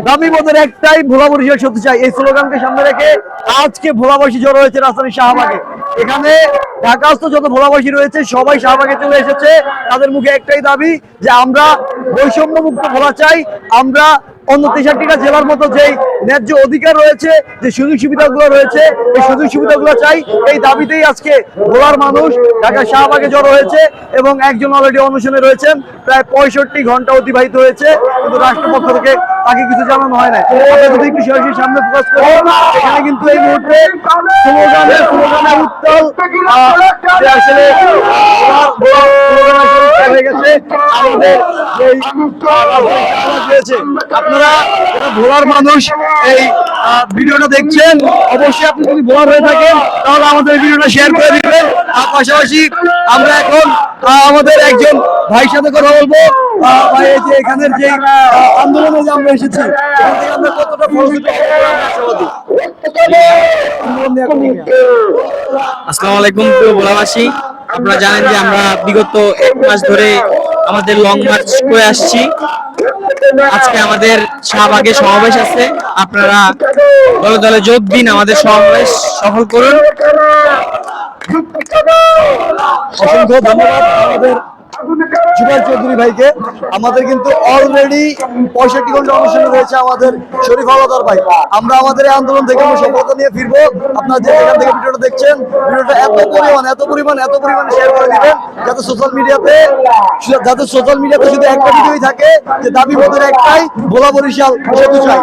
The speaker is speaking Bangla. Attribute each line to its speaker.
Speaker 1: দাবি মোদের একটাই, ভোলা বরিশাল সত্যি চাই। এই স্লোগানকে সামনে রেখে আজকে ভোলাবাসী জড়ো হয়েছে রাজধানী শাহবাগে। এখানে ঢাকাস্থ যত ভোলাবাসী রয়েছে সবাই শাহবাগে চলে এসেছে। তাদের মুখে একটাই দাবি যে আমরা বৈষম্য মুক্ত ভোলা চাই। আমরা অন্য 63টা জেলার মতো যেই ন্যায্য অধিকার রয়েছে, যে সুযোগ সুবিধাগুলো রয়েছে, এই সুযোগ সুবিধাগুলো চাই। এই দাবিতেই আজকে ভোলার মানুষ ঢাকা শাহবাগে জড়ো হয়েছে এবং একজন অলরেডি অনশনে রয়েছেন। প্রায় 65 ঘন্টা অতিবাহিত হয়েছে, কিন্তু রাষ্ট্রপক্ষ থেকে তাকে কিছু জানানো হয় না। আমরা যদি একটু সরাসরি সামনে ফোকাস করি, এখানে কিন্তু এই মুহূর্তে স্লোগানের উত্তাল যে আসলে হয়ে গেছে। আমাদের রয়েছে, আপনারা ভোলার মানুষ এই ভিডিওটা দেখছেন, অবশ্যই আপনি যদি ভোলার হয়ে থাকেন তাহলে আমাদের ভিডিওটা শেয়ার করে দিবেন। আর পাশাপাশি আমরা এখন আমাদের একজন ভাইয়ের সাথে কথা বলবো। ভাই, এই যে এখানের যে আন্দোলনে যে আমরা এসেছি, এখান থেকে আমরা কতটা
Speaker 2: আসসালামু আলাইকুম প্রিয় ভোলাবাসী, আপনারা জানেন যে আমরা বিগত 1 মাস ধরে আমাদের লং মার্চ করে আসছি। আজকে আমাদের শাহবাগে সমাবেশ আছে, আপনারা দলে দলে যোগ দিন, আমাদের সমাবেশ সফল করুন।
Speaker 1: অসংখ্য ধন্যবাদ আমাদের জুবাইর চৌধুরী ভাইকে। আমাদের কিন্তু অলরেডি 65 ঘন্টা অনশনে রয়েছে আমাদের শরীফ হাওলাদার ভাই। আমরা আমাদের এই আন্দোলন থেকে আমরা সফলতা নিয়ে ফিরবো। আপনারা যে যেখান থেকে ভিডিওটা দেখছেন, ভিডিওটা এত পরিমাণ শেয়ার করে দিবেন যাতে সোশ্যাল মিডিয়াতে শুধু একটা ভিডিওই থাকে যে দাবি মোদের একটাই, ভোলা বরিশাল সেতু চাই।